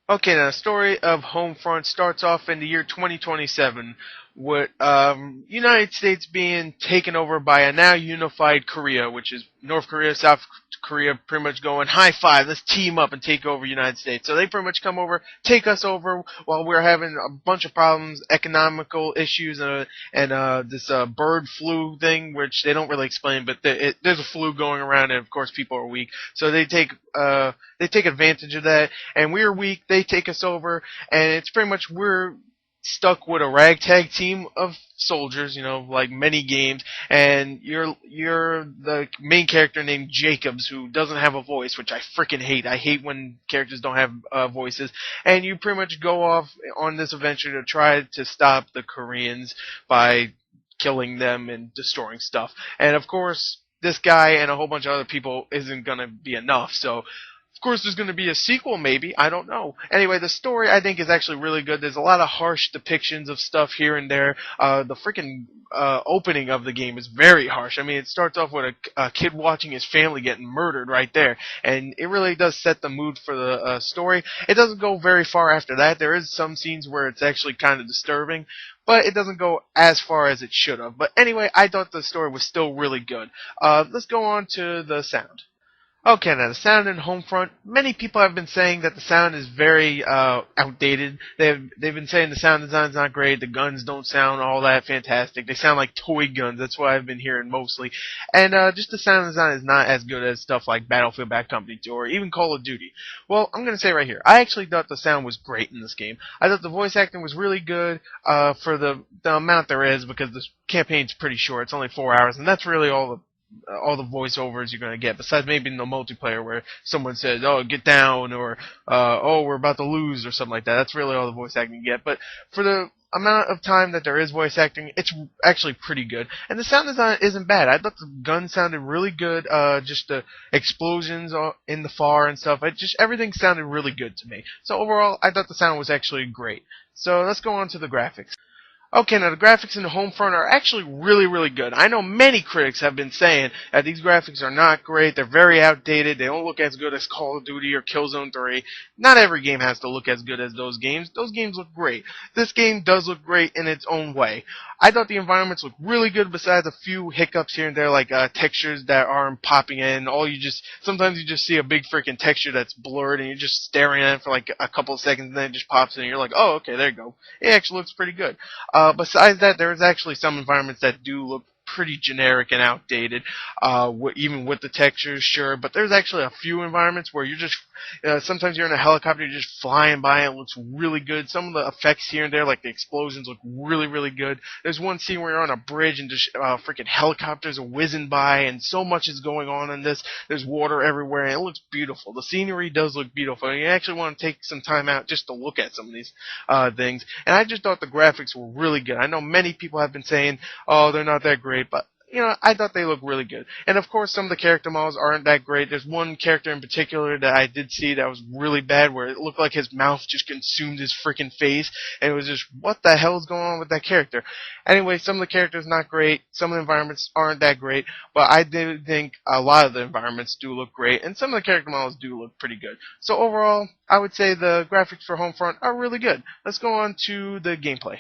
Okay, now the story of Homefront starts off in the year 2027 with United States being taken over by a now unified Korea, which is North Korea, South Korea, pretty much going high five, let's team up and take over United States. So they pretty much come over, take us over while we're having a bunch of problems, economical issues, and this bird flu thing, which they don't really explain, but there's a flu going around, and of course people are weak, so they take advantage of that, and we're weak. They take us over, and it's pretty much we're stuck with a ragtag team of soldiers, like many games, and you're the main character named Jacobs, who doesn't have a voice, which I freaking hate. I hate when characters don't have voices, and you pretty much go off on this adventure to try to stop the Koreans by killing them and destroying stuff. And of course, this guy and a whole bunch of other people isn't gonna be enough, so of course, there's going to be a sequel, maybe. I don't know. Anyway, the story, I think, is actually really good. There's a lot of harsh depictions of stuff here and there. The freaking opening of the game is very harsh. I mean, it starts off with a kid watching his family getting murdered right there. And it really does set the mood for the story. It doesn't go very far after that. There is some scenes where it's actually kind of disturbing. But it doesn't go as far as it should have. But anyway, I thought the story was still really good. Let's go on to the sound. Okay, now the sound in Homefront. Many people have been saying that the sound is very outdated. They've been saying the sound design's not great. The guns don't sound all that fantastic. They sound like toy guns. That's what I've been hearing mostly. And just the sound design is not as good as stuff like Battlefield Bad Company 2 or even Call of Duty. Well, I'm gonna say right here, I actually thought the sound was great in this game. I thought the voice acting was really good for the amount there is, because this campaign's pretty short. It's only 4 hours, and that's really all the voiceovers you're going to get, besides maybe in the multiplayer where someone says, oh, get down, or oh, we're about to lose, or something like that. That's really all the voice acting you get. But for the amount of time that there is voice acting, it's actually pretty good. And the sound design isn't bad. I thought the gun sounded really good. Just the explosions in the far and stuff. Everything sounded really good to me. So overall, I thought the sound was actually great. So let's go on to the graphics. Okay, now the graphics in the Homefront are actually really, really good. I know many critics have been saying that these graphics are not great, they're very outdated, they don't look as good as Call of Duty or Killzone 3. Not every game has to look as good as those games. Those games look great. This game does look great in its own way. I thought the environments looked really good, besides a few hiccups here and there, like textures that aren't popping in. Sometimes you just see a big freaking texture that's blurred, and you're just staring at it for like a couple of seconds, and then it just pops in, and you're like, oh, okay, there you go. It actually looks pretty good. Besides that, there's actually some environments that do look pretty generic and outdated, even with the textures, sure. But there's actually a few environments where sometimes you're in a helicopter, you're just flying by, and it looks really good. Some of the effects here and there, like the explosions, look really, really good. There's one scene where you're on a bridge and just freaking helicopters are whizzing by, and so much is going on in this. There's water everywhere, and it looks beautiful. The scenery does look beautiful, and you actually want to take some time out just to look at some of these things. And I just thought the graphics were really good. I know many people have been saying, oh, they're not that great, but I thought they looked really good. And of course, some of the character models aren't that great. There's one character in particular that I did see that was really bad, where it looked like his mouth just consumed his freaking face, and it was just, what the hell is going on with that character? Anyway, some of the characters not great, some of the environments aren't that great, but I did think a lot of the environments do look great, and some of the character models do look pretty good. So overall, I would say the graphics for Homefront are really good. Let's go on to the gameplay.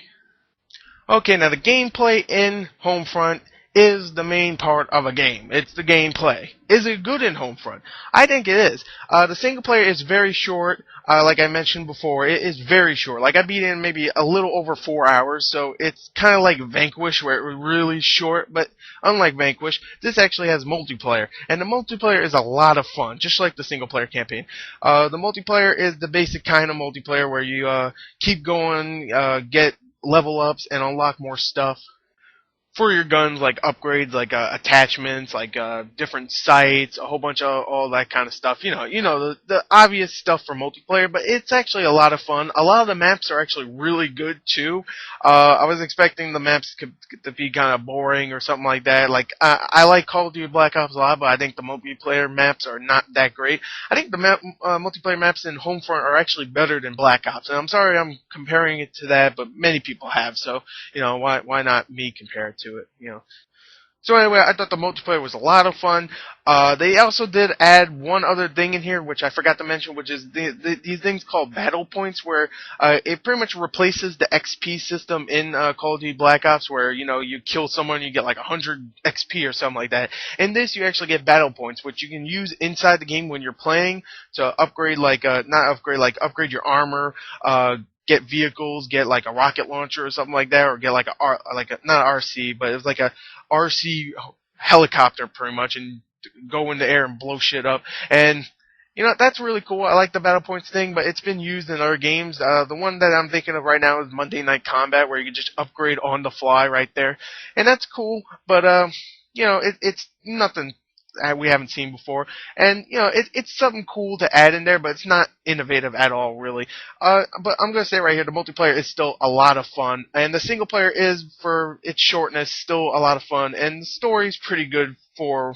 Okay, now the gameplay in Homefront is the main part of a game. It's the gameplay. Is it good in Homefront? I think it is. The single player is very short. Like I mentioned before, it is very short. Like I beat it in maybe a little over 4 hours, so it's kind of like Vanquish, where it was really short. But unlike Vanquish, this actually has multiplayer, and the multiplayer is a lot of fun, just like the single player campaign. The multiplayer is the basic kind of multiplayer where you keep going, get level ups, and unlock more stuff for your guns, like upgrades, like attachments, like different sights, a whole bunch of all that kind of stuff. The obvious stuff for multiplayer, but it's actually a lot of fun. A lot of the maps are actually really good too. I was expecting the maps to be kind of boring or something like that. Like I like Call of Duty Black Ops a lot, but I think the multiplayer maps are not that great. I think the multiplayer maps in Homefront are actually better than Black Ops, and I'm sorry I'm comparing it to that, but many people have, so why not me compare it to it? So anyway, I thought the multiplayer was a lot of fun. They also did add one other thing in here, which I forgot to mention, which is these things called battle points, where it pretty much replaces the XP system in Call of Duty Black Ops, where you kill someone, you get like 100 XP or something like that. In this, you actually get battle points, which you can use inside the game when you're playing to upgrade, not upgrade, like upgrade your armor. Get vehicles, get like a rocket launcher or something like that, or get like not RC, but it's like a RC helicopter pretty much, and go in the air and blow shit up. And that's really cool. I like the battle points thing, but it's been used in other games. The one that I'm thinking of right now is Monday Night Combat, where you can just upgrade on the fly right there, and that's cool. But it's nothing we haven't seen before, and it's something cool to add in there, but it's not innovative at all, really. But I'm gonna say right here, the multiplayer is still a lot of fun, and the single player is, for its shortness, still a lot of fun, and the story's pretty good for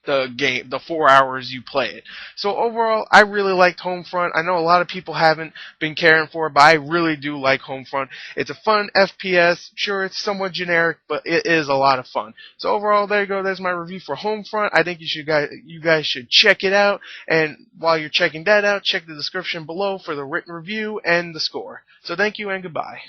the game, the 4 hours you play it. So overall, I really liked Homefront. I know a lot of people haven't been caring for it, but I really do like Homefront. It's a fun FPS. Sure, it's somewhat generic, but it is a lot of fun. So overall, there you go. There's my review for Homefront. I think you guys should check it out. And while you're checking that out, check the description below for the written review and the score. So thank you and goodbye.